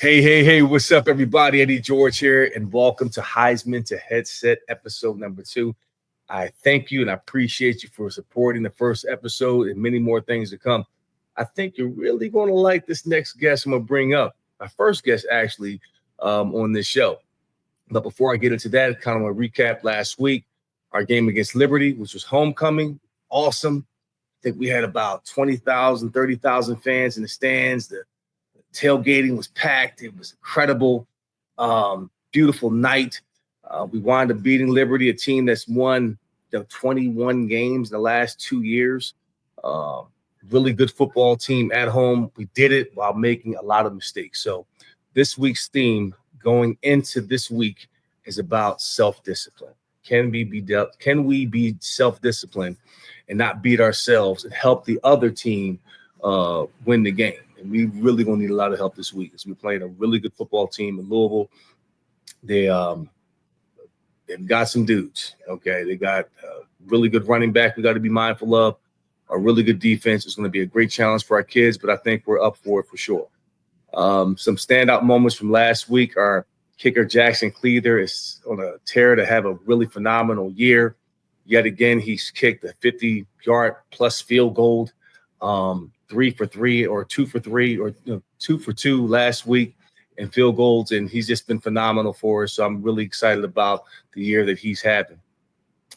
Hey, what's up, everybody? Eddie George here, and welcome to Heisman to Headset, episode number 2. I thank you and I appreciate you for supporting the first episode and many more things to come. I think you're really going to like this next guest I'm going to bring up. My first guest, actually, on this show. But before I get into that, I kind of want to recap last week, our game against Liberty, which was homecoming. Awesome. I think we had about 20,000, 30,000 fans in the stands. The tailgating was packed. It was incredible. Beautiful night. We wound up beating Liberty, a team that's won 21 games in the last 2 years. Really good football team at home. We did it while making a lot of mistakes. So this week's theme going into this week is about self-discipline. Can we be self-disciplined and not beat ourselves and help the other team win the game? And we really gonna need a lot of help this week as we're playing a really good football team in Louisville. They've got some dudes. Okay, they got a really good running back we got to be mindful of. A really good defense is going to be a great challenge for our kids, but I think we're up for it for sure. Some standout moments from last week. Our kicker Jackson Cleather is on a tear to have a really phenomenal year. Yet again, he's kicked a 50-yard plus field goal. 3 for 3 or 2 for 3 or 2 for 2 last week in field goals, and he's just been phenomenal for us. So I'm really excited about the year that he's having.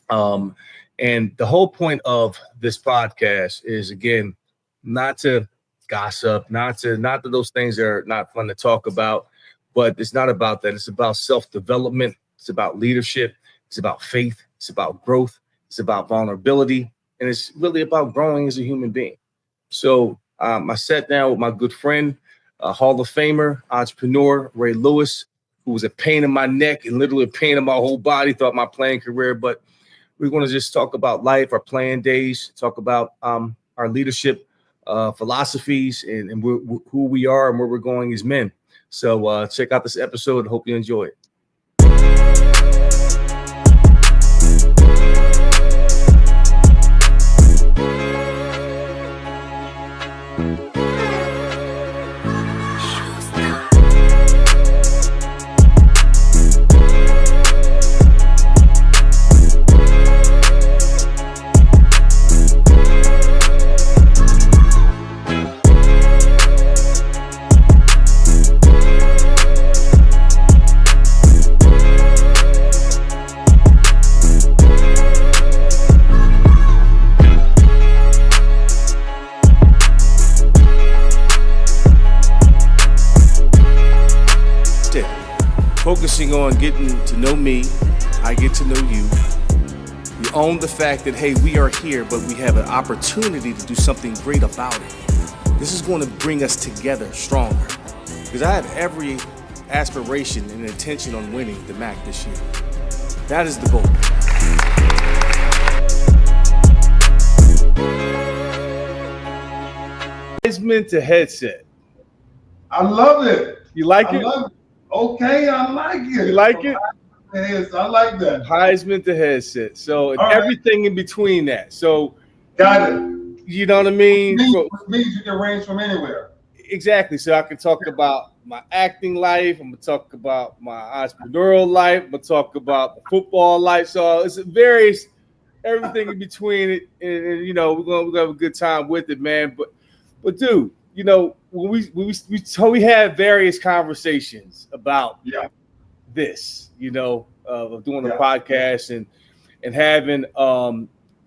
And the whole point of this podcast is, again, not to gossip, not that those things are not fun to talk about, but it's not about that. It's about self-development. It's about leadership. It's about faith. It's about growth. It's about vulnerability, and it's really about growing as a human being. So I sat down with my good friend, Hall of Famer, entrepreneur, Ray Lewis, who was a pain in my neck and literally a pain in my whole body throughout my playing career. But we're going to just talk about life, our playing days, talk about our leadership philosophies and who we are and where we're going as men. So check out this episode. Hope you enjoy it. Focusing on getting to know me, I get to know you. We own the fact that, hey, we are here, but we have an opportunity to do something great about it. This is going to bring us together stronger because I have every aspiration and intention on winning the MAC this year. That is the goal. Heisman to headset. I love it. You like it? Love it. Okay, I like it. You like it? Yes, I like that. Heisman to headset. So everything in between that. So got it. You know what I mean? Which means you can range from anywhere. Exactly. So I can talk about my acting life. I'm gonna talk about my entrepreneurial life. I'm gonna talk about the football life. So it's various everything in between it, and you know we're gonna have a good time with it, man. But dude, you know when we had various conversations about this, you know, of doing a podcast and having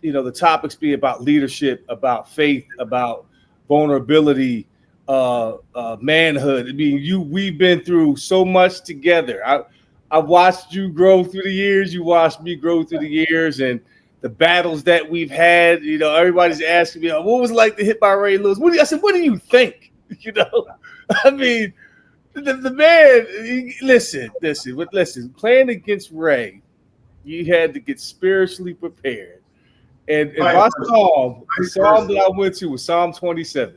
you know the topics be about leadership, about faith, about vulnerability, manhood. I mean, we've been through so much together. I've watched you grow through the years. You watched me grow through the years, and the battles that we've had. You know, everybody's asking me, "What was it like to hit by Ray Lewis?" I said, "What do you think?" You know, I mean, the man. Listen. Playing against Ray, you had to get spiritually prepared. And my psalm that I went to was Psalm 27.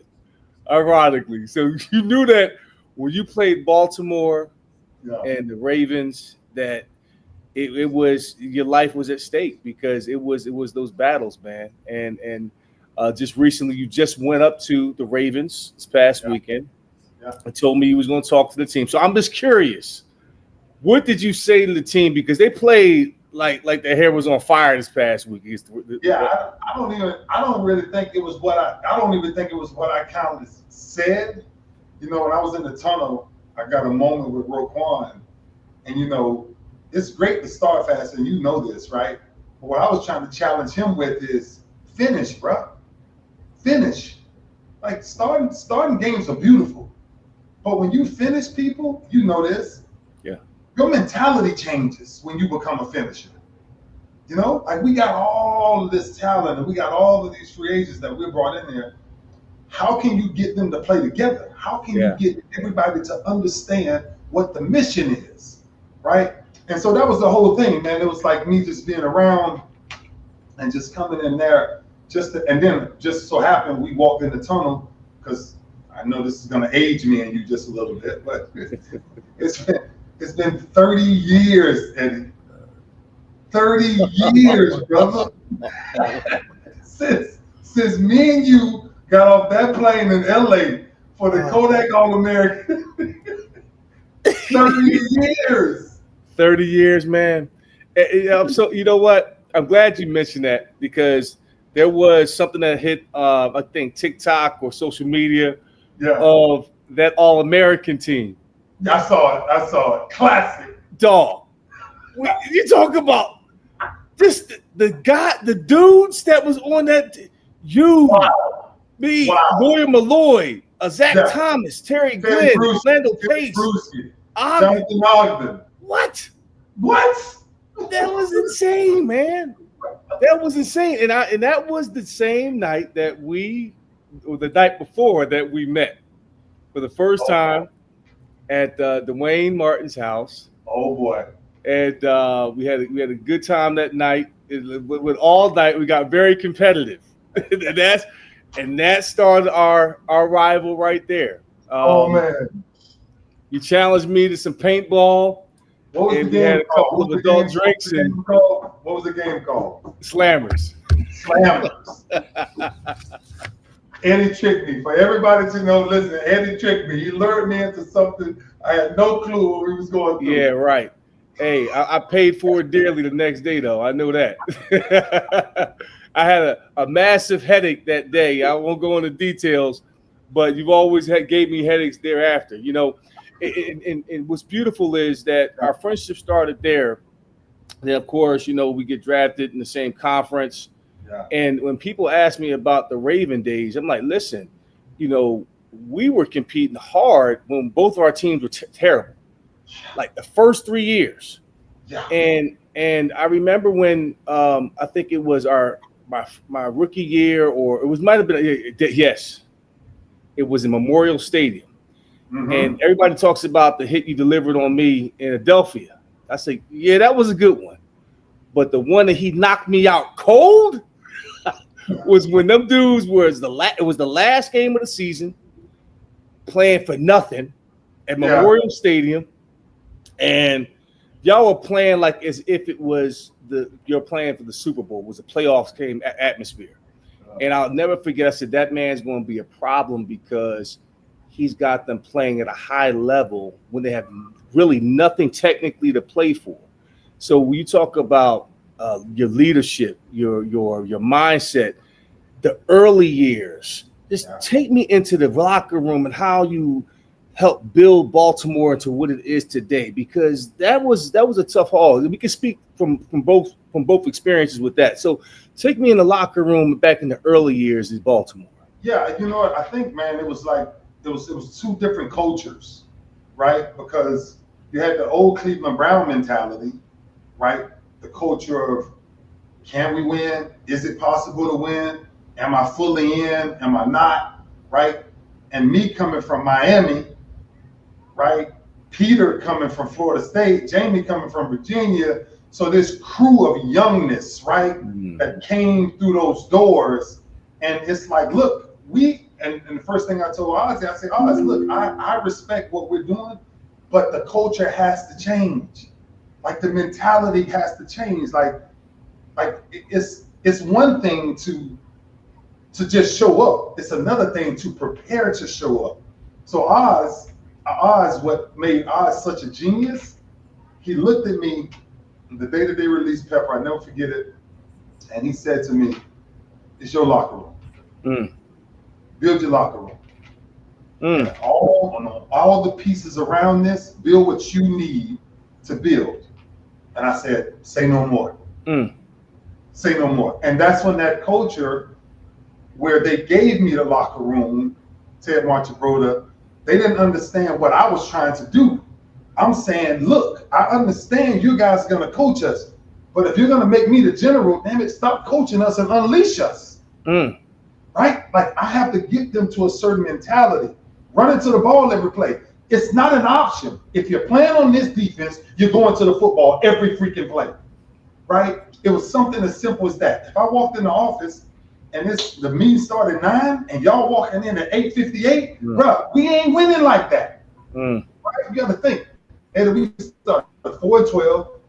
Ironically, so you knew that when you played Baltimore and the Ravens, that it was your life was at stake because it was those battles, man. And just recently, you just went up to the Ravens this past weekend, and told me he was going to talk to the team. So I'm just curious, what did you say to the team? Because they played like their hair was on fire this past week. I don't really think it was I don't even think it was what I kind of said. You know, when I was in the tunnel, I got a moment with Roquan, and you know, it's great to start fast, and you know this, right? But what I was trying to challenge him with is finish, bro. Finish. Like starting games are beautiful, but when you finish people, you know this. Yeah. Your mentality changes when you become a finisher. You know, like we got all of this talent and we got all of these free agents that we brought in there. How can you get them to play together? How can you get everybody to understand what the mission is, right? And so that was the whole thing, man. It was like me just being around and just coming in there, and then just so happened we walked in the tunnel, because I know this is going to age me and you just a little bit, but it's been 30 years, Eddie. 30 years, brother. since me and you got off that plane in LA for the Kodak All-American. 30 years. 30 years, man. So you know what? I'm glad you mentioned that, because there was something that hit, I think, TikTok or social media of that All-American team. I saw it. Classic. Dog. You talk about just the dudes that was on that. William Malloy, Zach Thomas, Terry Glenn, Orlando Pace, Jonathan Ogden. What? That was insane, man. That was insane, and that was the same night or the night before that we met for the first time at Dwayne Martin's house. Oh boy! And we had a good time that night. With all night, we got very competitive, and that started our rival right there. Oh man! You challenged me to some paintball. What was the game had a couple of adult drinks. What was the game called? Slammers. Eddie tricked me. For everybody to know, listen, Eddie tricked me. He lured me into something I had no clue what we was going through. Yeah, right. Hey, I paid for it dearly the next day, though. I know that. I had a massive headache that day. I won't go into details, but you've always gave me headaches thereafter. You know, and what's beautiful is that our friendship started there. Then, of course, you know, we get drafted in the same conference. Yeah. And when people ask me about the Raven days, I'm like, listen, you know, we were competing hard when both of our teams were terrible. Like the first 3 years. Yeah. And I remember when I think it was my rookie year, or it might have been, yes, it was in Memorial Stadium. Mm-hmm. And everybody talks about the hit you delivered on me in Adelphia. I say, yeah, that was a good one. But the one that he knocked me out cold was when them dudes it was the last game of the season, playing for nothing at Memorial Stadium. And y'all were playing like as if it was you're playing for the Super Bowl. It was a playoffs game atmosphere. And I'll never forget, I said, that man's going to be a problem because he's got them playing at a high level when they have really nothing technically to play for. So when you talk about your leadership, your mindset, the early years, just take me into the locker room and how you help build Baltimore into what it is today, because that was a tough haul. We can speak from both experiences with that. So take me in the locker room back in the early years in Baltimore. Yeah, you know what? I think, man, it was like it was two different cultures, right? Because you had the old Cleveland Brown mentality, right? The culture of, can we win? Is it possible to win? Am I fully in? Am I not? Right? And me coming from Miami, right? Peter coming from Florida State, Jamie coming from Virginia. So this crew of youngness, right, that came through those doors. And it's like, look, and the first thing I told Ozzy, I said, Oz, look, I respect what we're doing, but the culture has to change. Like the mentality has to change. Like it's one thing to just show up. It's another thing to prepare to show up. So Oz, what made Oz such a genius, he looked at me the day that they released Pepper, I never forget it, and he said to me, it's your locker room. Mm. Build your locker room. Mm. And all the pieces around this, build what you need to build. And I said, say no more. Mm. Say no more. And that's when that culture where they gave me the locker room, Ted Marchabroda, they didn't understand what I was trying to do. I'm saying, look, I understand you guys are going to coach us, but if you're going to make me the general, damn it, stop coaching us and unleash us. Mm. Right? Like, I have to get them to a certain mentality. Run into the ball every play. It's not an option. If you're playing on this defense, you're going to the football every freaking play. Right? It was something as simple as that. If I walked in the office and the meeting started at 9 and y'all walking in at 8:58, bro, we ain't winning like that. Right? You got to think. And we started 4-12,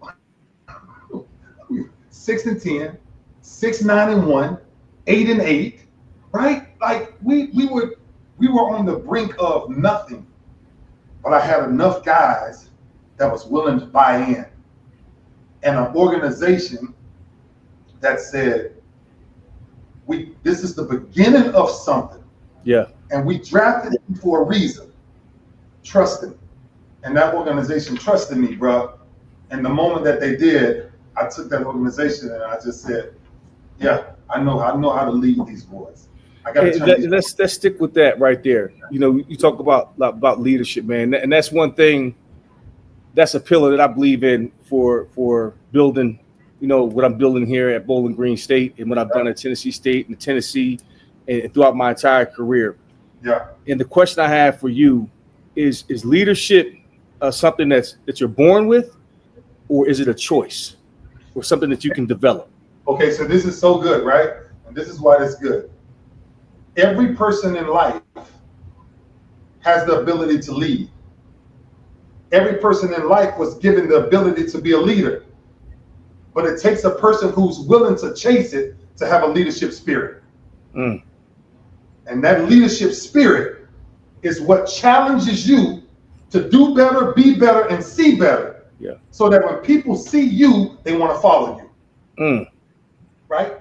6-10, 6-9-1, 8-8, right? Like we were on the brink of nothing, but I had enough guys that was willing to buy in, and an organization that said, this is the beginning of something. Yeah. And we drafted him for a reason. Trust him. And that organization trusted me, bro. And the moment that they did, I took that organization and I just said, yeah, I know how to lead these boys. I got to let's stick with that right there. You know, you talk about leadership, man, and that's one thing. That's a pillar that I believe in for building. You know what I'm building here at Bowling Green State, and what I've done at Tennessee State and Tennessee, and throughout my entire career. Yeah. And the question I have for you is leadership something that you're born with, or is it a choice, or something that you can develop? Okay, so this is so good, right? And this is why it's good. Every person in life has the ability to lead. Every person in life was given the ability to be a leader. But it takes a person who's willing to chase it to have a leadership spirit. Mm. And that leadership spirit is what challenges you to do better, be better, and see better. Yeah. So that when people see you, they want to follow you. Mm. Right?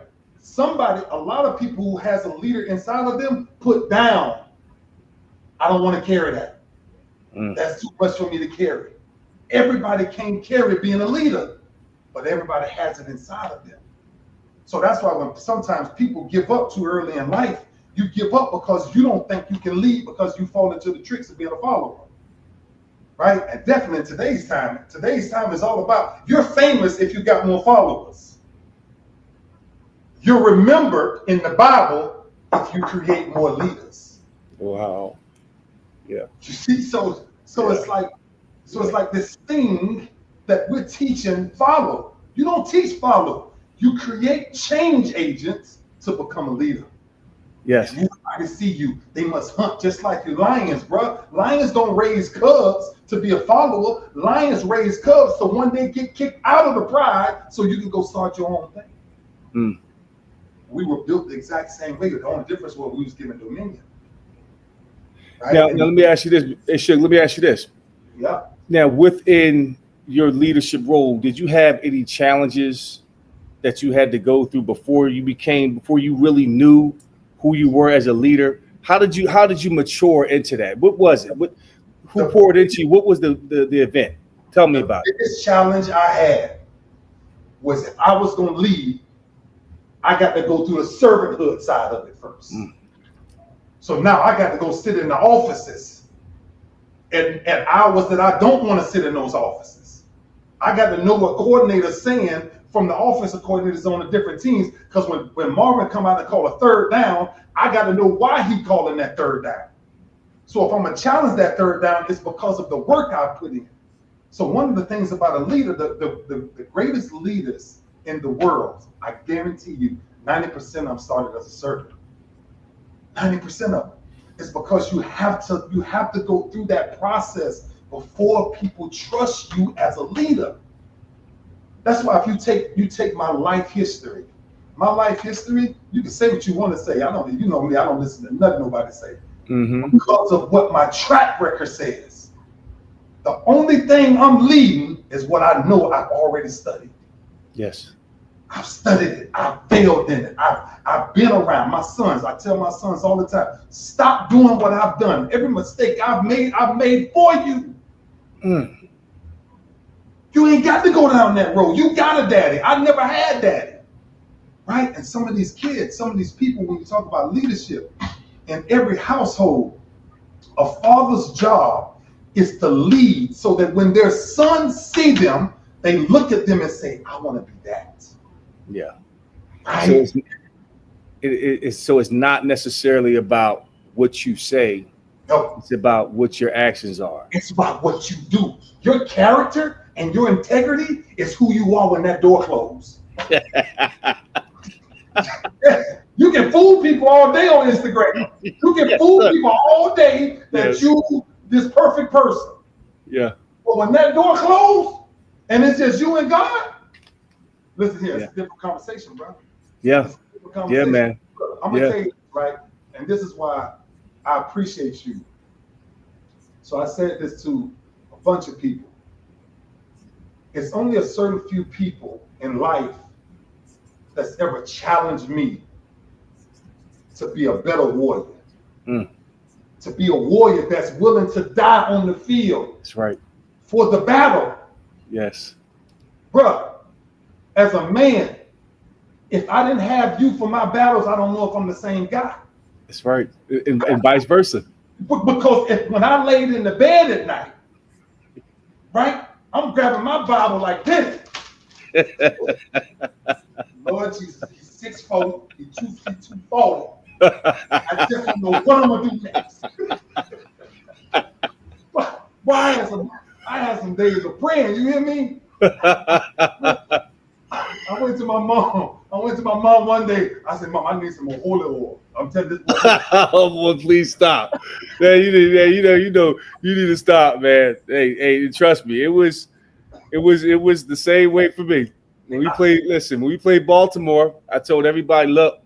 A lot of people who has a leader inside of them put down, I don't want to carry that. Mm. That's too much for me to carry. Everybody can't carry being a leader, but everybody has it inside of them. So that's why when sometimes people give up too early in life, you give up because you don't think you can lead because you fall into the tricks of being a follower. Right? And definitely in today's time is all about, you're famous if you got more followers. You're remembered in the Bible if you create more leaders. Wow. Yeah. You see, so it's like this thing that we're teaching follow. You don't teach follow. You create change agents to become a leader. Yes. And everybody see you. They must hunt just like your lions, bro. Lions don't raise cubs to be a follower. Lions raise cubs so one day get kicked out of the pride so you can go start your own thing. Mm. We were built the exact same way. The only difference was we was given dominion. Right? Now let me ask you this. Hey, Shug, let me ask you this. Yeah. Now, within your leadership role, did you have any challenges that you had to go through before you really knew who you were as a leader? How did you mature into that? What was it? Who poured into you? What was the event? Tell me about it. The biggest challenge I had was if I was going to lead, I got to go through the servanthood side of it first. Mm. So now I got to go sit in the offices at hours that I don't want to sit in those offices. I got to know what coordinator's saying from the offensive coordinators on the different teams, because when Marvin come out and call a third down, I got to know why he calling that third down. So if I'm going to challenge that third down, it's because of the work I put in. So one of the things about a leader, the greatest leaders in the world, I guarantee you, 90% of them started as a servant. 90% of them. It's because you have to go through that process before people trust you as a leader. That's why if you take my life history, you can say what you want to say. You know me, I don't listen to nothing nobody say. because of what my track record says. The only thing I'm leading is what I know I've already studied. Yes. I've studied it. I've failed in it. I've been around my sons. I tell my sons all the time, stop doing what I've done. Every mistake I've made for you. You ain't got to go down that road. You got a daddy. I never had daddy. Right? And some of these kids, some of these people, when you talk about leadership, in every household, a father's job is to lead so that when their sons see them, they look at them and say, I want to be that. Yeah. Right? So it's not necessarily about what you say. No. It's about what your actions are. It's about what you do. Your character and your integrity is who you are when that door closes. You can fool people all day on Instagram. You can fool people all day that you this perfect person. Yeah. But when that door closed and it's just you and God, listen here, it's a different conversation, bro. Yeah. Yeah, man. I'm gonna tell you, right? And this is why I appreciate you. So I said this to a bunch of people. It's only a certain few people in life that's ever challenged me to be a better warrior. To be a warrior that's willing to die on the field. That's right. For the battle. Yes. Bruh, as a man, if I didn't have you for my battles, I don't know if I'm the same guy. That's right. And vice versa. Because when I laid in the bed at night, right, I'm grabbing my Bible like this. Lord Jesus, he's 6'4", he's 240. I just don't know what I'm gonna do next. Well, I had some days of praying. You hear me? I went to my mom one day. I said, Mom, I need some more holy oil. I'm telling you this. Oh, well, please stop. Man, you need to stop, man. Hey, trust me, it was the same way for me. When we played Baltimore, I told everybody, look,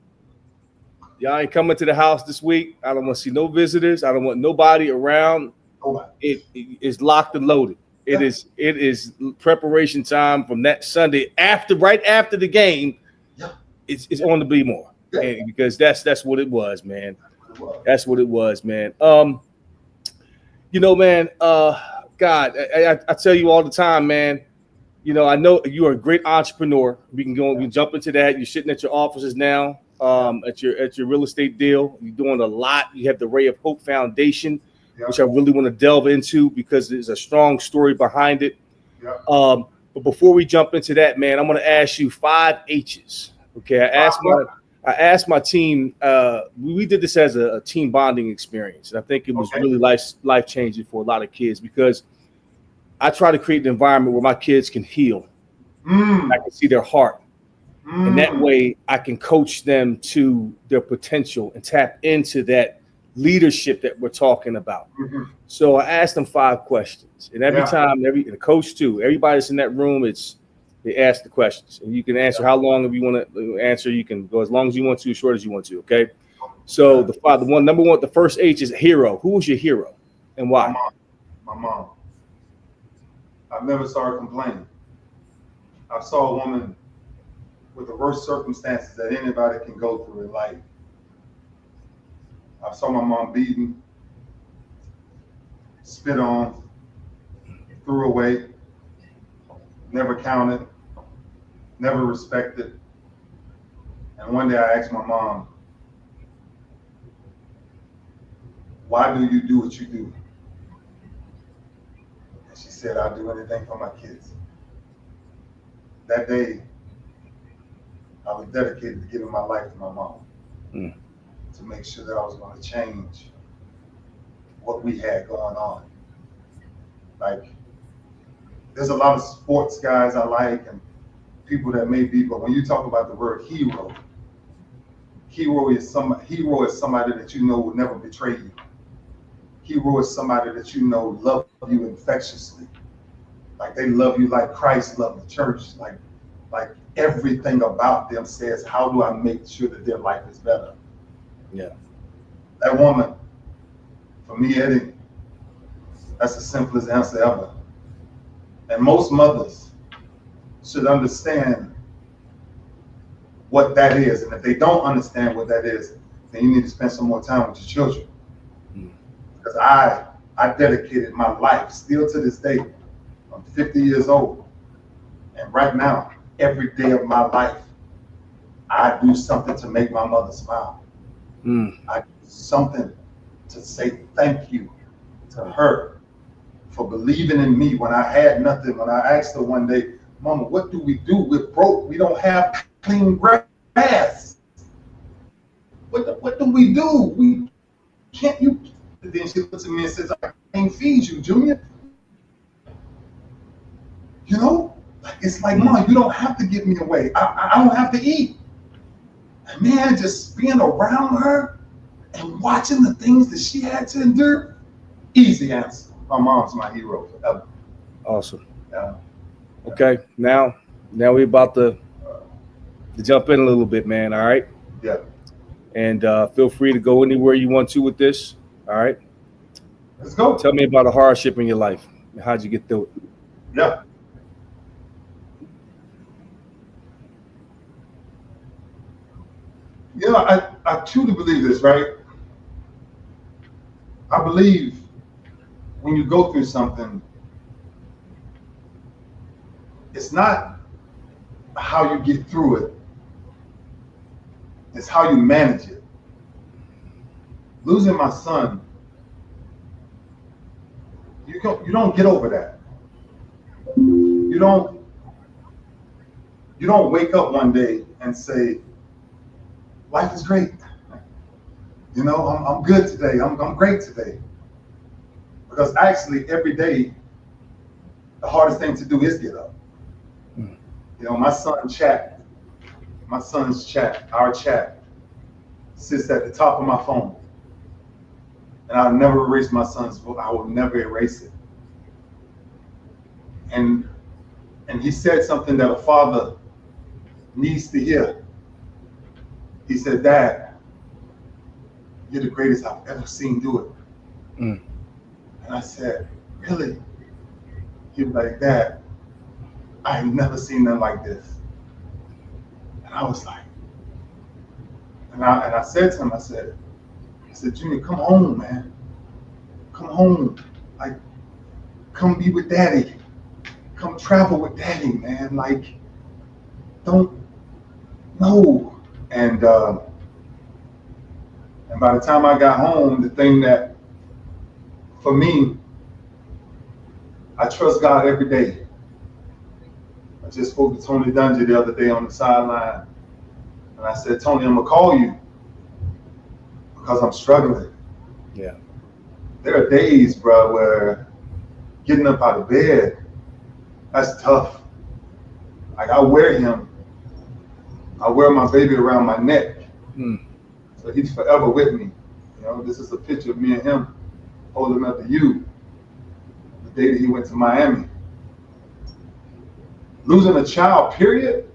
y'all ain't coming to the house this week. I don't want to see no visitors. I don't want nobody around. It is locked and loaded. It is preparation time from that Sunday right after the game. It's on to be more, and because that's what it was, man. That's what it was, man. Man. God, I tell you all the time, man. I know you are a great entrepreneur. We can jump into that. You're sitting at your offices now, at your real estate deal. You're doing a lot. You have the Ray of Hope Foundation, which I really want to delve into because there's a strong story behind it. But before we jump into that, man, I'm going to ask you 5 H's. Okay, I asked my team. We did this as a team bonding experience, and I think it was really life changing for a lot of kids because I try to create an environment where my kids can heal. I can see their heart. And that way I can coach them to their potential and tap into that leadership that we're talking about. So I asked them 5 questions. And every time, the coach too, everybody that's in that room, they ask the questions. And you can answer how long if you want to answer. You can go as long as you want to, as short as you want to, okay? So number one, the first H is hero. Who was your hero and why? My mom. I've never saw her complaining. I saw a woman with the worst circumstances that anybody can go through in life. I saw my mom beaten, spit on, threw away, never counted, never respected. And one day I asked my mom, why do you do what you do? And she said, I'll do anything for my kids. That day, I was dedicated to giving my life to my mom to make sure that I was going to change what we had going on. Like, there's a lot of sports guys I like and people that may be, but when you talk about the word hero is somebody that you know will never betray you. Hero is somebody that you know love you infectiously. Like they love you like Christ loved the church. Like everything about them says, how do I make sure that their life is better? Yeah. That woman For me, Eddie, that's the simplest answer ever. And most mothers should understand what that is. And if they don't understand what that is, then you need to spend some more time with your children. Because I dedicated my life, still to this day. I'm 50 years old. And right now, every day of my life, I do something to make my mother smile. I do something to say thank you to her for believing in me when I had nothing. When I asked her one day, Mama, what do we do? We're broke. We don't have clean grass. What do we do? We can't. You. Then she looks at me and says, I can't feed you, Junior. You know, it's like, Mom, you don't have to give me away. I don't have to eat. And man, just being around her and watching the things that she had to endure, easy answer. My mom's my hero forever. Awesome. Okay, now we're about to jump in a little bit, man. All right. Yeah. And feel free to go anywhere you want to with this. All right. Let's go. Tell me about a hardship in your life. How'd you get through it? Yeah. You know, I truly believe this, right? I believe when you go through something, it's not how you get through it, it's how you manage it. Losing my son, you don't get over that. You don't wake up one day and say, life is great. You know, I'm good today. I'm great today. Because actually every day, the hardest thing to do is get up. You know, our chat sits at the top of my phone. And I'll never erase my son's book. I will never erase it. And he said something that a father needs to hear. He said, Dad, you're the greatest I've ever seen do it. And I said, really? He was like, Dad, I have never seen nothing like this. And I was like, and I said to him, I said, Junior, come home, man. Come home. Like, come be with Daddy. Come travel with Daddy, man. Like, don't, no. And by the time I got home, the thing that, for me, I trust God every day. I just spoke to Tony Dungy the other day on the sideline. And I said, Tony, I'm gonna call you because I'm struggling. Yeah. There are days, bro, where getting up out of bed, that's tough. Like I wear my baby around my neck. So he's forever with me. You know, this is a picture of me and him holding up to you the day that he went to Miami. Losing a child, period,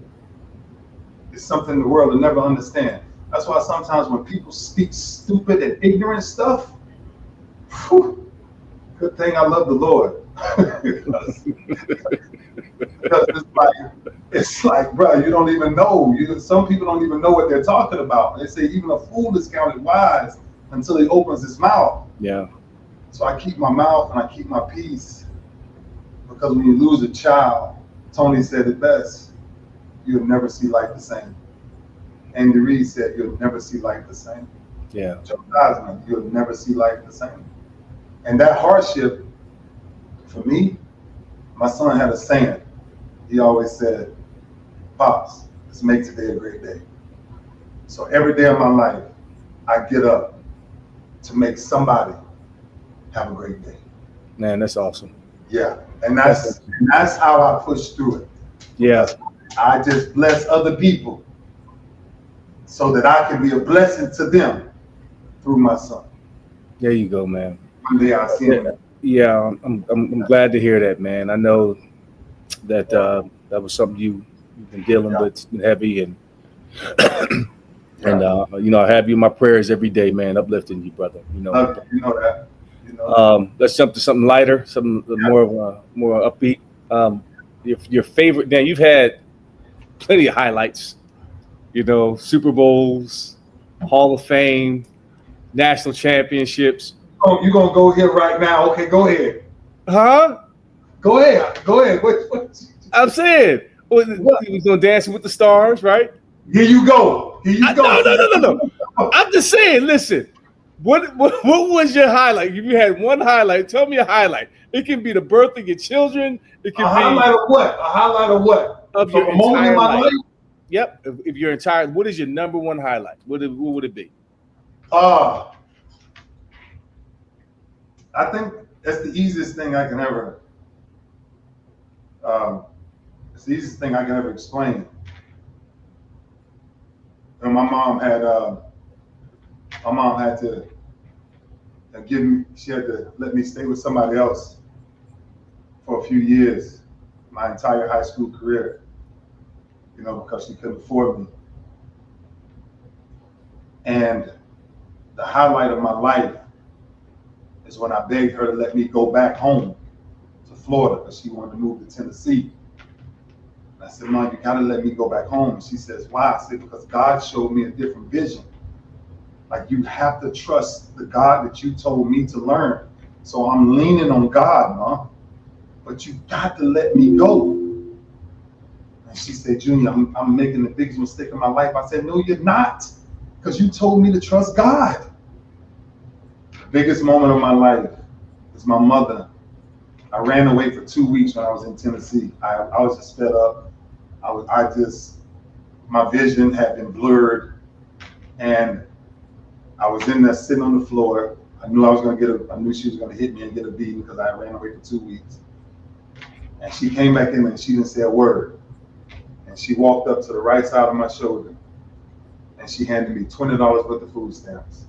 is something the world will never understand. That's why sometimes when people speak stupid and ignorant stuff, whew, good thing I love the Lord. because it's like, bro, you don't even know. Some people don't even know what they're talking about. They say even a fool is counted wise until he opens his mouth. Yeah. So I keep my mouth and I keep my peace, because when you lose a child, Tony said it best, you'll never see life the same. Andy Reid said you'll never see life the same. Yeah. Joe Heisman, you'll never see life the same. And that hardship, for me, my son had a saying. He always said, Pops, let's make today a great day. So every day of my life, I get up to make somebody have a great day. Man, that's awesome. Yeah, and that's how I push through it. Yeah. I just bless other people so that I can be a blessing to them through my son. There you go, man. One day I'll see him. Yeah, I'm glad to hear that, man. I know that that was something you've been dealing with. It's been heavy, and and you know, I have you in my prayers every day, man, uplifting you, brother. You know You know that. You know. Let's jump to something lighter, something more upbeat. Your favorite. Now you've had plenty of highlights. You know, Super Bowls, Hall of Fame, national championships. Oh, you're gonna go here right now? Okay, go ahead. Huh? Go ahead. Go ahead. What? I'm saying, well, he was on Dancing with the Stars, right? Here you go. Here you go. No. I'm just saying. Listen, what was your highlight? If you had one highlight, tell me a highlight. It can be the birth of your children. It can A highlight of what? A highlight of what? Of your a moment in entire my life. Yep. If your entire, what is your number one highlight? What would it be? I think that's the easiest thing I can ever. It's the easiest thing I can ever explain. And my mom had to give me. She had to let me stay with somebody else for a few years, my entire high school career. You know, because she couldn't afford me. And the highlight of my life is when I begged her to let me go back home to Florida because she wanted to move to Tennessee. And I said, Mom, you gotta let me go back home. And she says, why? I said, because God showed me a different vision. Like, you have to trust the God that you told me to learn. So I'm leaning on God, Mom. But you got to let me go. And she said, Junior, I'm making the biggest mistake of my life. I said, no, you're not. Because you told me to trust God. The biggest moment of my life is my mother. I ran away for 2 weeks when I was in Tennessee. I was just fed up. My vision had been blurred. And I was in there sitting on the floor. I knew I knew she was going to hit me and get a beating because I ran away for 2 weeks. And she came back in and she didn't say a word. And she walked up to the right side of my shoulder and she handed me $20 worth of food stamps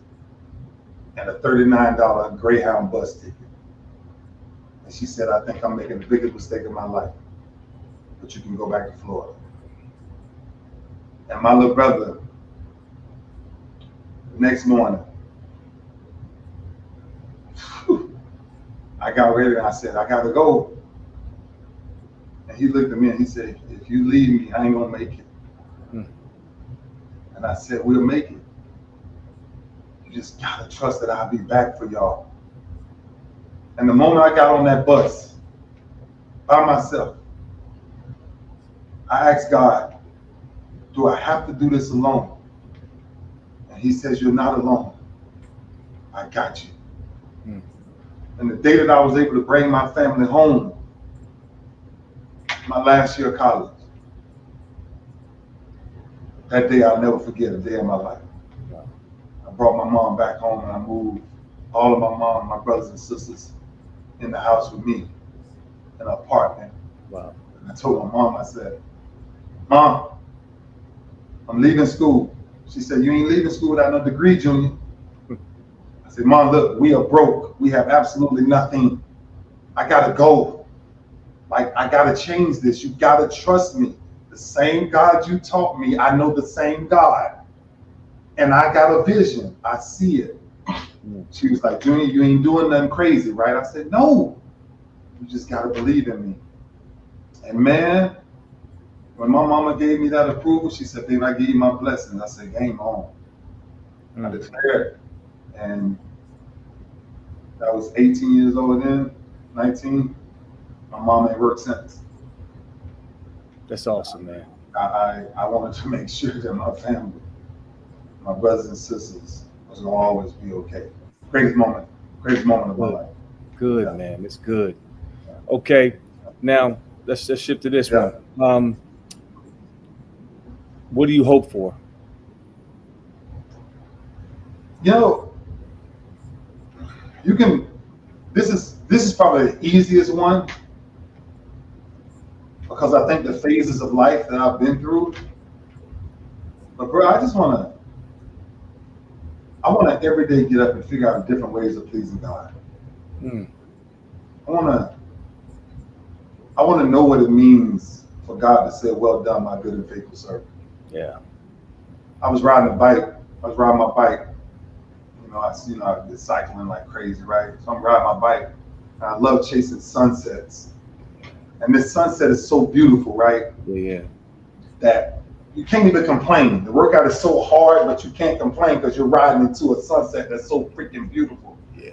and a $39 Greyhound bus ticket. And she said, I think I'm making the biggest mistake of my life, but you can go back to Florida. And my little brother, the next morning, I got ready and I said, I gotta go. And he looked at me and he said, if you leave me, I ain't gonna make it. And I said, we'll make it. You just gotta trust that I'll be back for y'all. And the moment I got on that bus by myself, I asked God, do I have to do this alone? And he says, you're not alone. I got you. And the day that I was able to bring my family home, my last year of college, that day I'll never forget, a day of my life. I brought my mom back home and I moved all of my brothers and sisters in the house with me in an apartment. Wow. And I told my mom, I said, Mom, I'm leaving school. She said, you ain't leaving school without no degree, Junior. I said, Mom, look, we are broke. We have absolutely nothing. I gotta go. Like, I gotta change this. You gotta trust me. The same God you taught me, I know the same God. And I got a vision. I see it. She was like, Junior, you ain't doing nothing crazy, right? I said, no. You just gotta believe in me. And man, when my mama gave me that approval, she said, babe, I give you my blessings. I said, game on. I declared. And I was 18 years old then, 19. My mom ain't worked since. That's awesome, man. I wanted to make sure that my family, my brothers and sisters, was gonna always be okay. Greatest moment of my life. Good, yeah. Man. It's good. Okay, now let's shift to this one. What do you hope for? You know, you can. This is probably the easiest one because I think the phases of life that I've been through. But bro, I want to every day get up and figure out different ways of pleasing God. I want to know what it means for God to say, well done, my good and faithful servant. Yeah. I was riding my bike, I get cycling like crazy, right? So I'm riding my bike. And I love chasing sunsets. And this sunset is so beautiful, right? Yeah. That you can't even complain. The workout is so hard, but you can't complain because you're riding into a sunset that's so freaking beautiful. Yeah.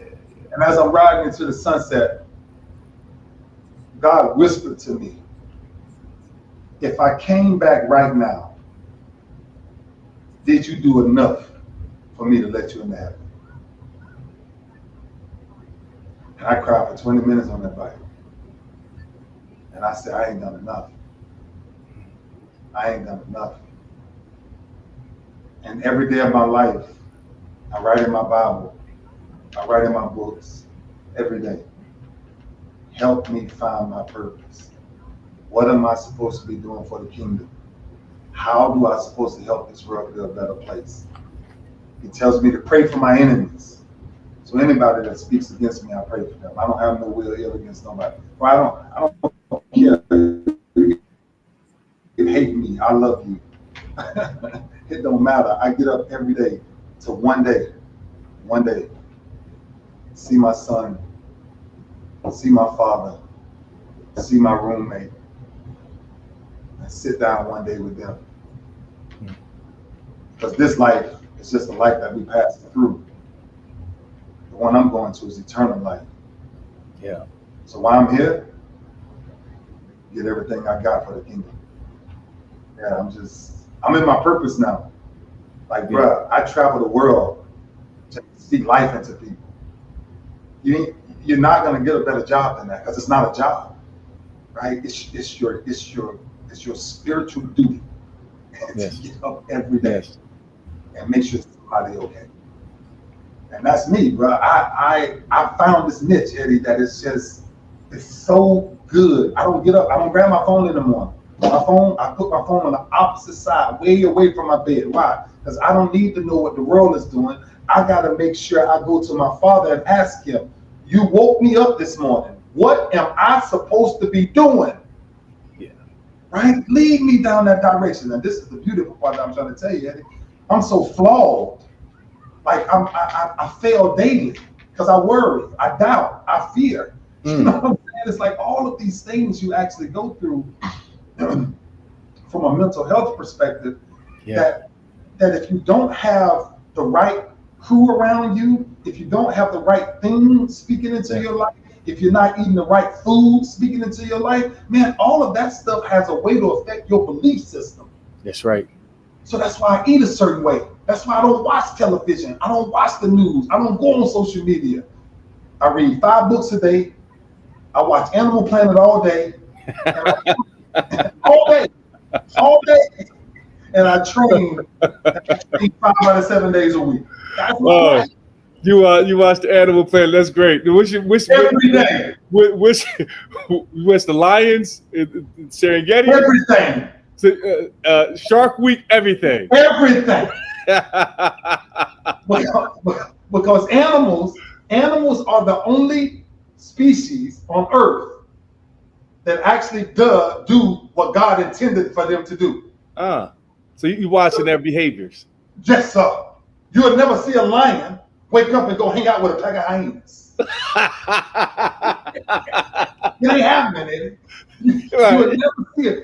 And as I'm riding into the sunset, God whispered to me, if I came back right now, did you do enough for me to let you in the heaven? And I cried for 20 minutes on that bike. And I said, I ain't done enough. I ain't done enough. And every day of my life, I write in my Bible, I write in my books, every day. Help me find my purpose. What am I supposed to be doing for the kingdom? How do I supposed to help this world be a better place? He tells me to pray for my enemies. So anybody that speaks against me, I pray for them. I don't have no will ill against nobody. Well, I don't care. You hate me, I love you. It don't matter. I get up every day to one day, see my son, see my father, see my roommate, and sit down one day with them. Because this life is just a life that we pass through. The one I'm going to is eternal life. Yeah. So while I'm here, get everything I got for the kingdom. Yeah, I'm in my purpose now. Like, bruh, I travel the world to speak life into people. You're not gonna get a better job than that because it's not a job, right? It's your spiritual duty to get up every day and make sure somebody's okay. And that's me, bro. I found this niche, Eddie, that it's so good. I don't get up. I don't grab my phone in the morning. I put my phone on the opposite side, way away from my bed. Why? Because I don't need to know what the world is doing. I got to make sure I go to my Father and ask him, you woke me up this morning. What am I supposed to be doing? Yeah. Right? Lead me down that direction. And this is the beautiful part that I'm trying to tell you, Eddie. I'm so flawed. Like I fail daily because I worry, I doubt, I fear. You know what I'm saying? It's like all of these things you actually go through from a mental health perspective, that if you don't have the right crew around you, if you don't have the right things speaking into your life, if you're not eating the right food speaking into your life, man, all of that stuff has a way to affect your belief system. That's right. So that's why I eat a certain way. That's why I don't watch television. I don't watch the news. I don't go on social media. I read 5 books a day. I watch Animal Planet all day. all day. And I train 5 out of 7 days a week. That's my life. You watch the Animal Planet. That's great. Every day. What's the Lions? Serengeti? Everything. Shark Week, everything. Everything. Because animals are the only species on Earth that actually do what God intended for them to do. So you're watching their behaviors. Yes, sir. You'll never see a lion wake up and go hang out with a pack of hyenas. It ain't happening, Eddie.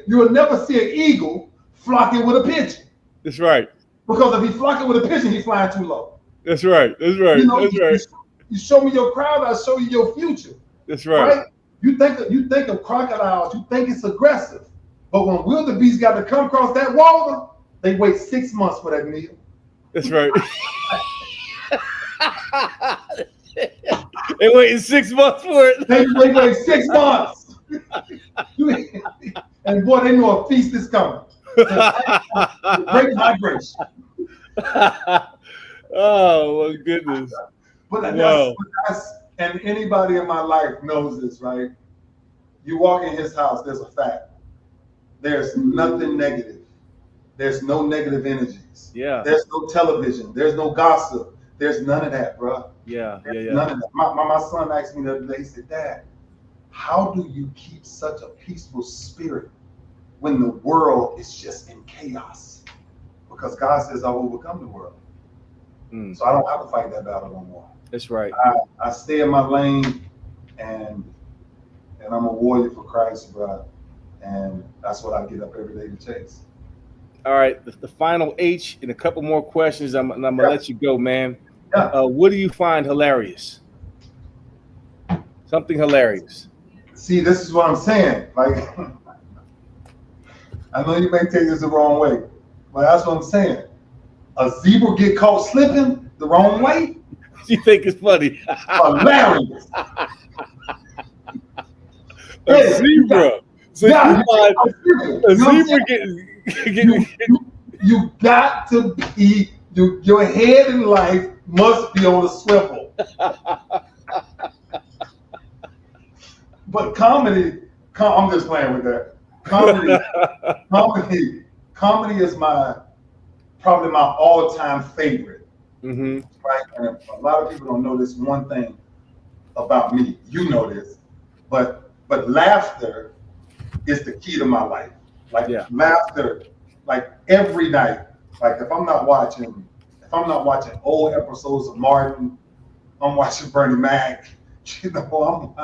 You will never see an eagle flocking with a pigeon. That's right. Because if he's flocking with a pigeon, he's flying too low. That's right. That's right. That's right. You show me your crowd, I'll show you your future. That's right. You think of crocodiles, you think it's aggressive. But when wildebeest got to come across that water, they wait 6 months for that meal. That's right. They waiting 6 months for it. They wait 6 months. And boy, they know a feast is coming. Great migration. Oh my goodness. But that's and anybody in my life knows this, right? You walk in his house, there's a fact. There's nothing negative. There's no negative energies. Yeah. There's no television. There's no gossip. There's none of that, bro. Yeah. None of that. My son asked me the other day, he said, Dad, how do you keep such a peaceful spirit when the world is just in chaos? Because God says, I'll overcome the world. So I don't have to fight that battle no more. That's right. I stay in my lane, and I'm a warrior for Christ, bro. And that's what I get up every day to chase. All right, the final H and a couple more questions. I'm gonna let you go, man. Yeah. What do you find hilarious? Something hilarious. See, this is what I'm saying. Like, I know you may take this the wrong way, but that's what I'm saying. A zebra get caught slipping the wrong way? You think it's funny? Hilarious. A zebra. So Yeah, a zebra getting. You got to be. Your head in life must be on a swivel. But comedy, I'm just playing with that. Comedy is probably my all-time favorite. Mm-hmm. Right? And a lot of people don't know this one thing about me. You know this, but laughter is the key to my life. Like laughter, like every night. Like if I'm not watching old episodes of Martin, I'm watching Bernie Mac. You know,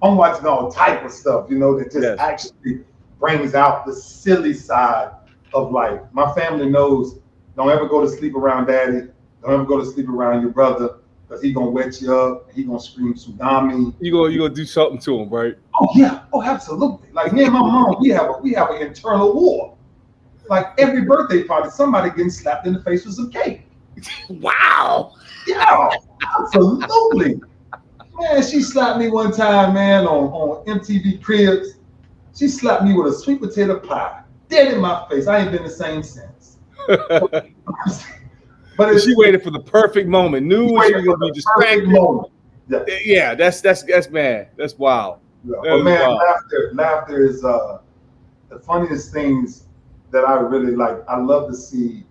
I'm watching all type of stuff. You know, that just actually brings out the silly side of life. My family knows. Don't ever go to sleep around daddy. Don't ever go to sleep around your brother, because he gonna wet you up. He gonna scream tsunami. You gonna do something to him, right? Oh yeah. Oh, absolutely. Like me and my mom, we have an internal war. Like every birthday party, somebody getting slapped in the face with some cake. Wow. Yeah, absolutely. Man, she slapped me one time, man, on MTV Cribs. She slapped me with a sweet potato pie, dead in my face. I ain't been the same since. But she waited for the perfect moment. Knew when she was gonna be distracted. Yeah, that's man. That's wild. Yeah. But man, wild. Laughter is the funniest things that I really like. I love to see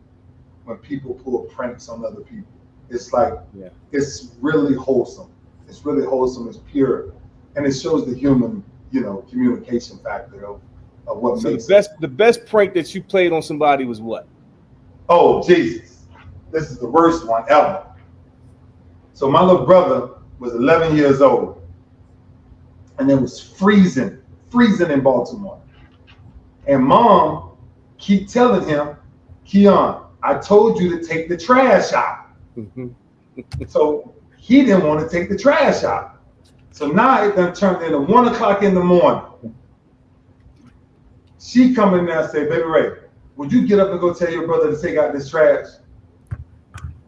when people pull pranks on other people. It's like it's really wholesome. It's really wholesome. It's pure, and it shows the human, communication factor of what makes the best prank that you played on somebody was what? Oh Jesus, this is the worst one ever. So my little brother was 11 years old, and it was freezing in Baltimore, and Mom keep telling him, Keon, I told you to take the trash out. Mm-hmm. So he didn't want to take the trash out. So now it done turned into 1 o'clock in the morning. She come in there and say, Baby Ray, would you get up and go tell your brother to take out this trash?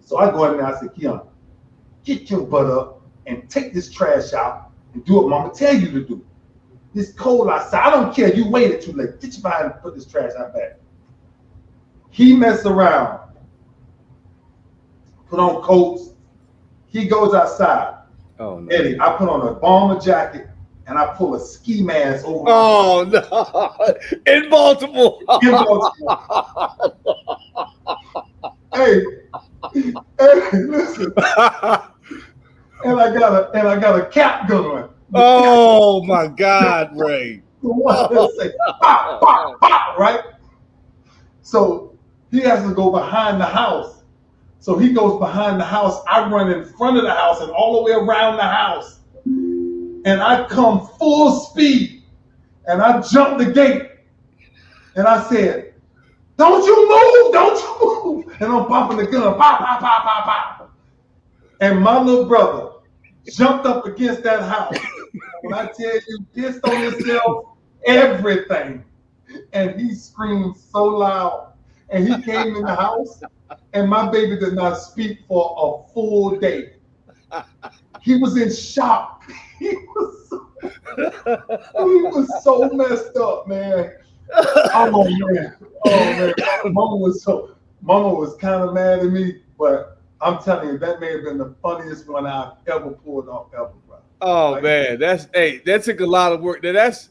So I go in there and I say, Keon, get your butt up and take this trash out and do what Mama tell you to do. It's cold outside. I don't care. You waited too late. Get your behind and put this trash out back. He messed around, put on coats. He goes outside. Oh no. Eddie, I put on a bomber jacket and I pull a ski mask over. Oh no! In Baltimore. Hey, listen. and I got a cap going. Oh my God, Ray. Say, pop, pop, pop, right? So he has to go behind the house. So he goes behind the house. I run in front of the house and all the way around the house. And I come full speed. And I jump the gate. And I said, don't you move, don't you move. And I'm bumping the gun. Pop, pop, pop, pop, pop. And my little brother jumped up against that house. When I tell you, pissed on himself, everything. And he screamed so loud. And he came in the house, and my baby did not speak for a full day. He was in shock. He was so messed up, man. Oh man. Mama was kind of mad at me, but I'm telling you, that may have been the funniest one I've ever pulled off ever, bro. Oh man, that took a lot of work. That's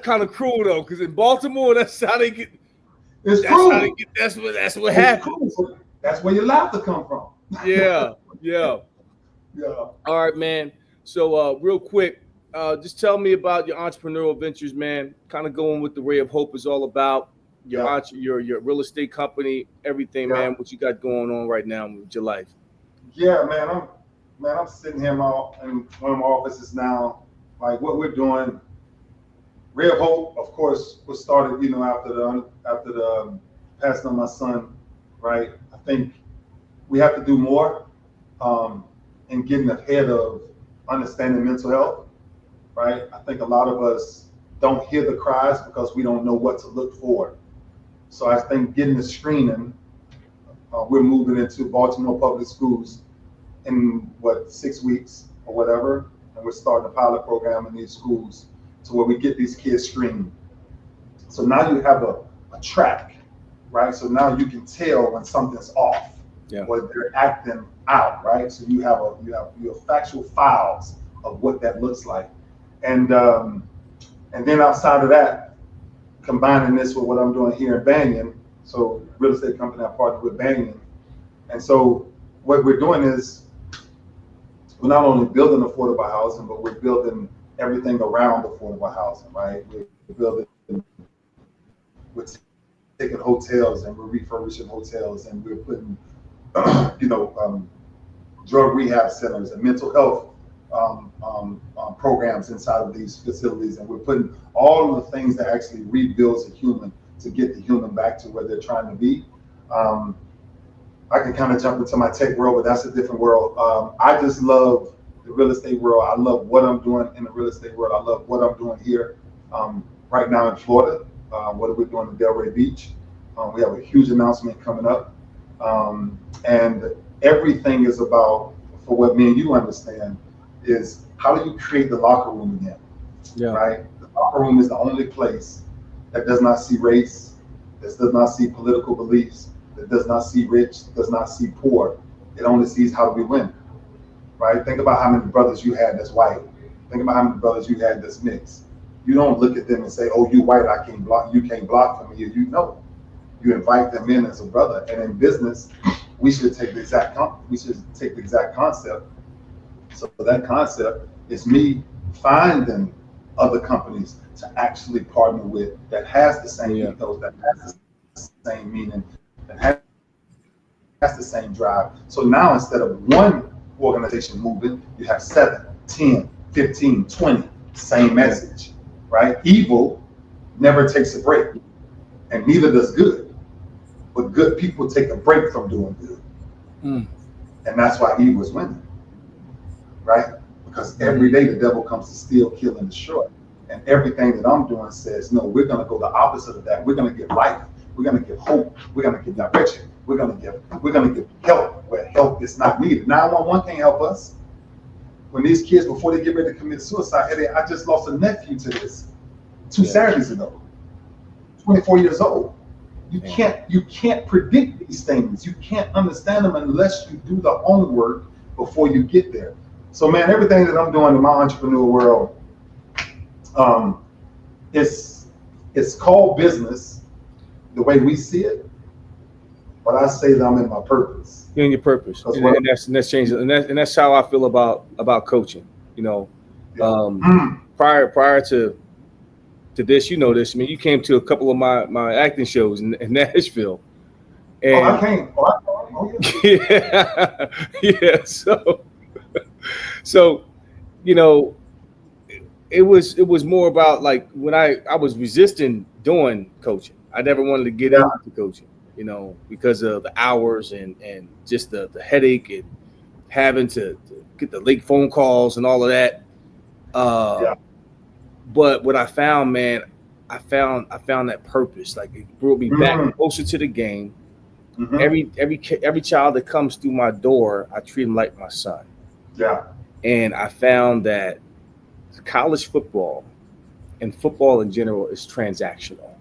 kind of cruel though, because in Baltimore, that's how they get. It's true. That's what happens. Cool. That's where your laughter come from. Yeah. All right, man. So real quick, just tell me about your entrepreneurial ventures, man. Kind of going with the Ray of Hope is all about. your real estate company, everything, man. What you got going on right now with your life? Yeah, I'm sitting here in one of my offices now. Like what we're doing, Ray of Hope, of course, was started, after the passing of my son, right? I think we have to do more in getting ahead of understanding mental health, right? I think a lot of us don't hear the cries because we don't know what to look for. So I think getting the screening, we're moving into Baltimore Public Schools in 6 weeks or whatever, and we're starting a pilot program in these schools to where we get these kids screened. So now you have a track, right? So now you can tell when something's off, or they're acting out, right? So you have factual files of what that looks like, and then outside of that, combining this with what I'm doing here in Banyan, so real estate company I partnered with Banyan, and so what we're doing is we're not only building affordable housing, but we're building everything around affordable housing, right? We're taking hotels and we're refurbishing hotels, and we're putting, drug rehab centers and mental health programs inside of these facilities, and we're putting all of the things that actually rebuilds a human to get the human back to where they're trying to be. I can kind of jump into my tech world, but that's a different world. I just love the real estate world. I love what I'm doing in the real estate world. I love what I'm doing here right now in Florida. What are we doing in Delray Beach? We have a huge announcement coming up. And everything is about, for what me and you understand, is how do you create the locker room again, right? The locker room is the only place that does not see race, that does not see political beliefs, that does not see rich, does not see poor. It only sees how do we win, right? Think about how many brothers you had that's white. Think about how many brothers you had that's mixed. You don't look at them and say, oh, you white, I can't block, you can't block for me. You know, you invite them in as a brother. And in business, we should take the exact concept. So that concept is me finding other companies to actually partner with that has the same ethos, that has the same meaning, that has the same drive. So now instead of one organization moving, you have 7, 10, 15, 20, same message, right? Evil never takes a break, and neither does good. But good people take a break from doing good. And that's why evil is winning, right? Because every day the devil comes to steal, kill, and destroy. And everything that I'm doing says, no, we're going to go the opposite of that. We're going to give life. We're going to give hope. We're going to give direction. We're going to give help where help is not needed. 911 can't help us. When these kids, before they get ready to commit suicide, I just lost a nephew to this 2 Saturdays ago, 24 years old. You can't predict these things. You can't understand them unless you do the homework before you get there. So man, everything that I'm doing in my entrepreneur world, it's called business the way we see it, but I say that I'm in my purpose. You're in your purpose, and that's changing, and that's how I feel about coaching. Prior to this, this. I mean, you came to a couple of my acting shows in Nashville. And I came. Yeah. So, it was more about like when I was resisting doing coaching. I never wanted to get into coaching, because of the hours and just the headache and having to get the late phone calls and all of that. But what I found, man, I found that purpose. Like it brought me back closer to the game. Every child that comes through my door, I treat them like my son. Yeah. And I found that college football and football in general is transactional.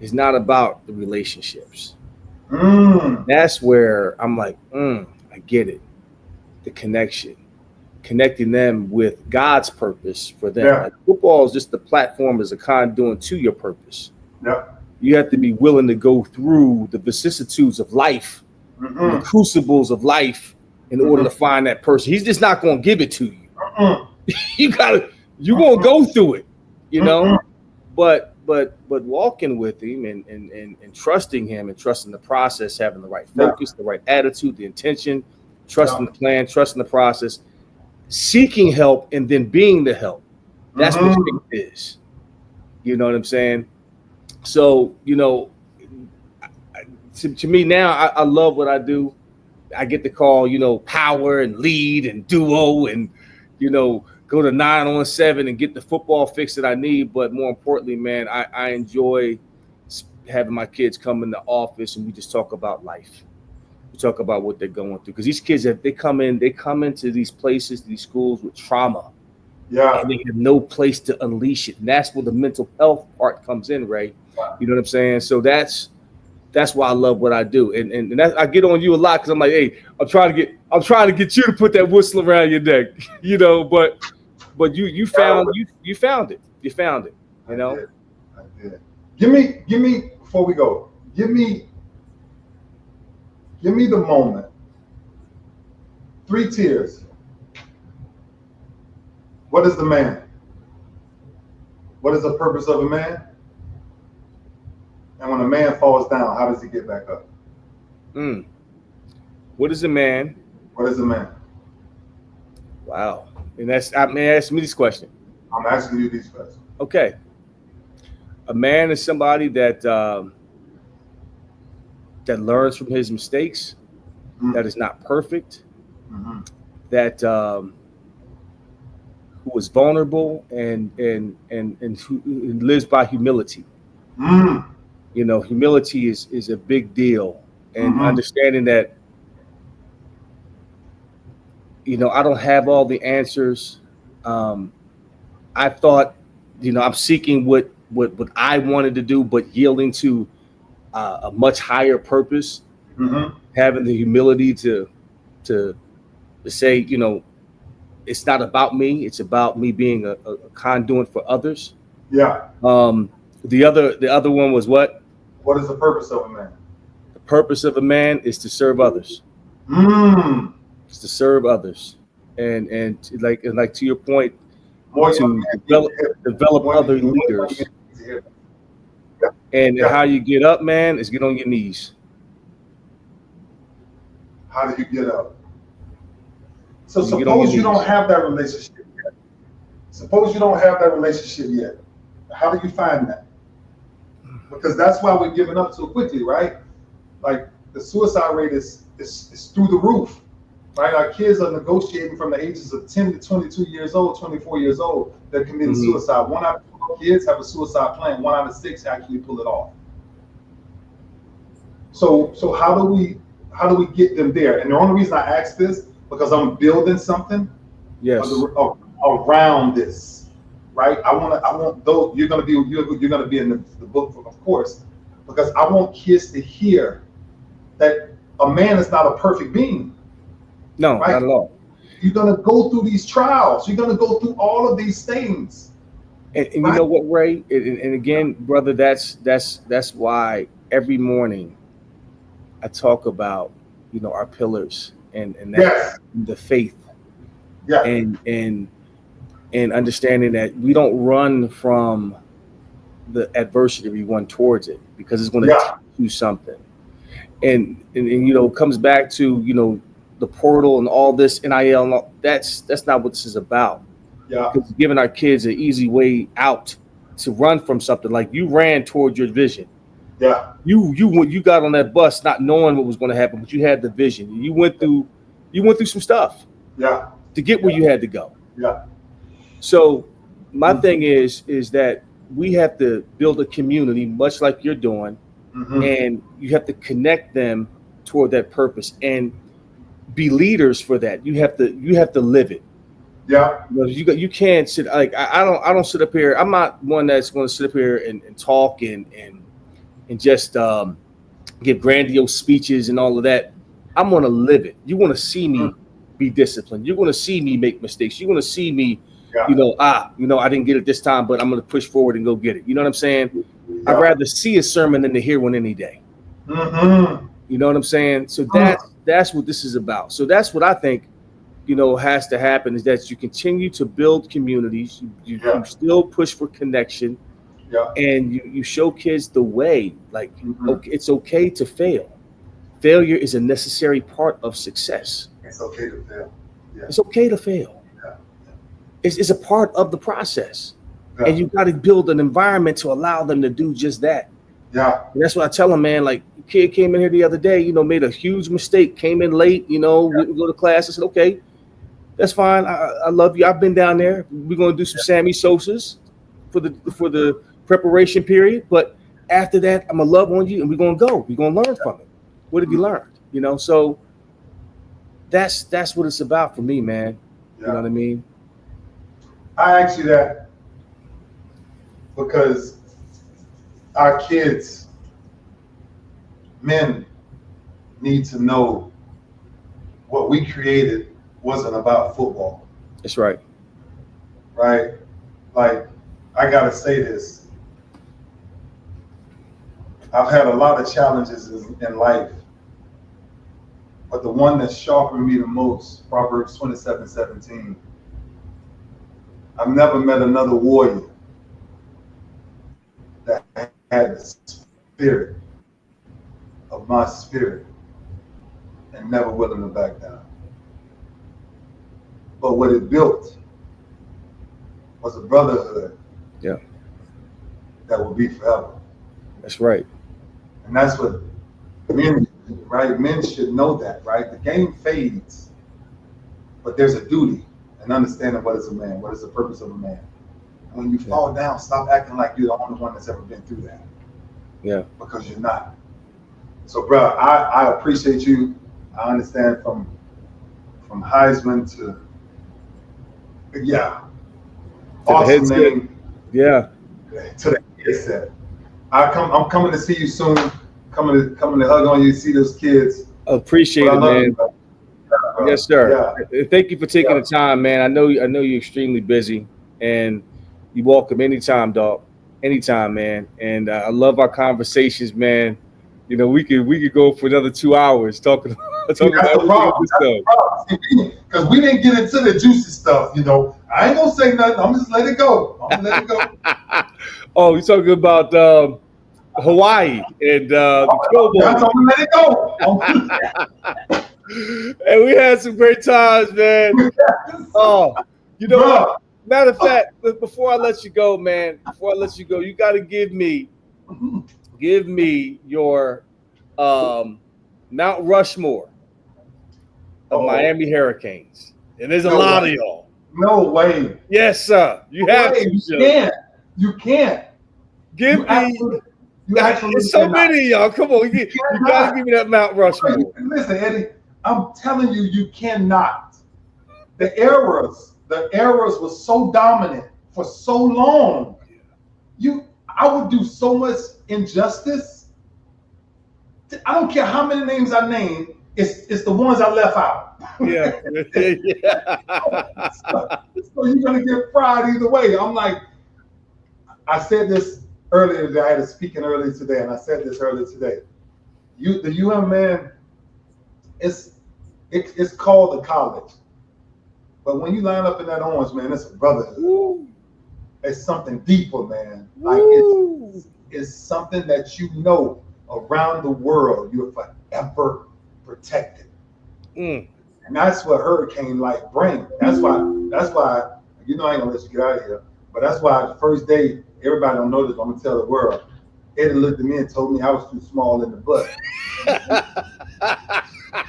It's not about the relationships. That's where I'm like, I get it. The connecting them with God's purpose for them. Yeah. Like football is just the platform as a conduit to your purpose. Yeah. You have to be willing to go through the vicissitudes of life, the crucibles of life in order to find that person. He's just not going to give it to you. You're going to go through it, But walking with him and trusting him and trusting the process, having the right focus, the right attitude, the intention, trusting the plan, trusting the process, seeking help, and then being the help. That's what faith is. You know what I'm saying? So, to me now, I love what I do. I get the call, power and lead and duo and, go to 9-on-7 and get the football fix that I need. But more importantly, man, I enjoy having my kids come in the office and we just talk about life. We talk about what they're going through. Because these kids, if they come into these places, these schools with trauma. Yeah. And they have no place to unleash it. And that's where the mental health part comes in, Ray. You know what I'm saying? So that's why I love what I do. And that, I get on you a lot because I'm like, hey, I'm trying to get you to put that whistle around your neck, but you found it. You found it, I did. Give me before we go, give me the moment. 3 tiers. What is the man? What is the purpose of a man? And when a man falls down, how does he get back up? What is a man? What is a man? Wow. And ask me this question. I'm asking you these questions. Okay. A man is somebody that learns from his mistakes, that is not perfect, that who is vulnerable and who lives by humility. Humility is a big deal, and understanding that, I don't have all the answers. I thought, I'm seeking what I wanted to do, but yielding to a much higher purpose, having the humility to say, it's not about me. It's about me being a conduit for others. Yeah. The other one was what? What is the purpose of a man? The purpose of a man is to serve others. It's to serve others, and like to your point, to develop other leaders. And how you get up, man, is get on your knees. How do you get up? So suppose you don't have that relationship yet. How do you find that? Because that's why we're giving up so quickly, right? Like the suicide rate is through the roof, right? Our kids are negotiating from the ages of 10 to 22 years old, 24 years old. They're committing suicide. 1 out of 4 kids have a suicide plan. 1 out of 6 actually pull it off. So how do we get them there? And the only reason I ask this, because I'm building something around this, right? I want those. You're gonna be in the book, of course, because I want kids to hear that a man is not a perfect being. No, right? Not at all. You're gonna go through these trials. You're gonna go through all of these things. And right? You know what, Ray? And again, brother, that's why every morning I talk about our pillars and that the faith, and understanding that we don't run from the adversity, we run towards it because it's going to teach you something. And it comes back to the portal and all this NIL and all, that's not what this is about. Yeah, because giving our kids an easy way out to run from something. Like you ran towards your vision. Yeah, you got on that bus not knowing what was going to happen, but you had the vision. You went through some stuff. Yeah, to get where you had to go. Yeah. So my thing is that we have to build a community, much like you're doing, and you have to connect them toward that purpose and be leaders for that. You have to live it. Yeah. You can't sit like I don't sit up here. I'm not one that's going to sit up here and talk and just give grandiose speeches and all of that. I'm going to live it. You want to see me be disciplined. You're going to see me make mistakes. You're going to see me, I didn't get it this time, but I'm going to push forward and go get it. You know what I'm saying? Yeah. I'd rather see a sermon than to hear one any day. You know what I'm saying? So that's what this is about. So that's what I think, has to happen is that you continue to build communities. You still push for connection. Yeah. And you show kids the way, like, Mhm. okay, it's okay to fail. Failure is a necessary part of success. It's okay to fail. Yeah. It's okay to fail. Yeah. It's a part of the process. Yeah. And you got to build an environment to allow them to do just that. Yeah. And that's what I tell them, man. Like, a kid came in here the other day, you know, made a huge mistake, came in late, you know, didn't go to class. I said, okay, that's fine. I love you. I've been down there. We're going to do some Sammy Sosas for the preparation period. But after that, I'm going to love on you and we're going to go. We're going to learn from it. What have you learned? You know, so that's what it's about for me, man. Yeah. You know what I mean? I ask you that because our kids, men, need to know what we created wasn't about football. That's right. Right? Like, I gotta say this. I've had a lot of challenges in life, but the one that sharpened me the most, Proverbs 27:17. I've never met another warrior that had the spirit of my spirit and never willing to back down. But what it built was a brotherhood. Yeah. That will be forever. That's right. And that's what men, right? Men should know that, right? The game fades, but there's a duty and understanding what is a man, what is the purpose of a man. And when you fall down, stop acting like you're the only one that's ever been through that. Yeah. Because you're not. So, bro, I appreciate you. I understand from Heisman to awesome name. Yeah. To the headset. I'm coming to see you soon. Coming to hug on you, see those kids. Appreciate it, man. Yes, sir. Yeah. Thank you for taking the time, man. I know you're extremely busy, and you're welcome anytime, dog. Anytime, man. And I love our conversations, man. You know, we could go for another 2 hours talking about That's the problem. Because we didn't get into the juicy stuff, you know. I ain't gonna say nothing. I'm just let it go. Oh, you're talking about Hawaii and the Pro Bowl. I'm gonna let it go. And we had some great times, man. Oh, you know what? Matter of fact, before I let you go, man, you got to give me your Mount Rushmore of Miami Hurricanes. And there's a lot of y'all. No way. Yes, sir. You have to. You can't. Give me. There's so many of y'all. Come on. You got to give me that Mount Rushmore. Listen, Eddie, I'm telling you, you cannot. The eras was so dominant for so long. I would do so much injustice. I don't care how many names I name. It's the ones I left out. Yeah. So you're gonna get fried either way. I'm like, I said this earlier today. I had a speaking earlier today, and I said this earlier today. The UM man, it's called the college, but when you line up in that orange, man, it's a brotherhood. Woo. It's something deeper, man. Like it's something that you know around the world you're forever protected. And that's what hurricane like bring. That's why you know I ain't gonna let you get out of here. But that's why the first day, everybody don't know this, but I'm gonna tell the world. Eddie looked at me and told me I was too small in the butt.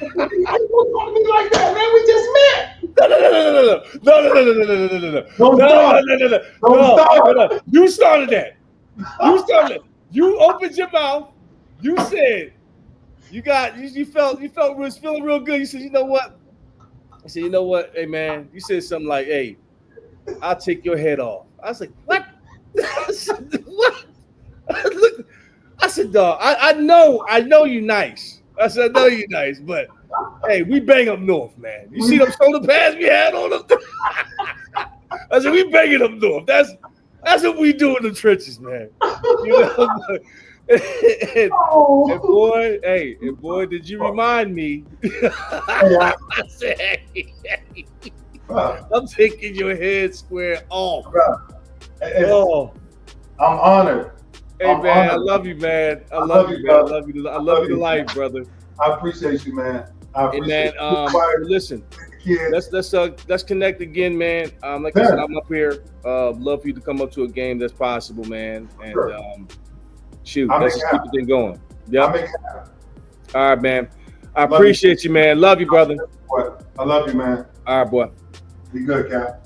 You don't talk to me like that, man. We just met. No. You started that. You opened your mouth. You said you was feeling real good. You said, you know what? I said, you know what? Hey man, you said something like, hey, I'll take your head off. I was like, what? I said, what? Look, I said, dog, I know you nice. I said, I know you nice, but hey, we bang up north, man. You see them shoulder pads we had on them? I said, we banging up north. That's what we do in the trenches, man. You know? and boy, did you remind me? I said, hey, I'm taking your head square off. I'm honored. Hey I'm man, I honored. love you, man. I love love you, you, man. I brother. love you. I love you to life, brother. I appreciate you, man. I Hey appreciate man, you. Quiet listen, kids. let's connect again, man. Like I Yeah, said, I'm up here. Love for you to come up to a game that's possible, man. And sure. shoot, I'll make let's it just keep happen. the thing going. I'll Yep. make it happen. All right, man. I Love you. appreciate you, man. Love you, brother. I love you, man. All right, boy. Be good, Cap.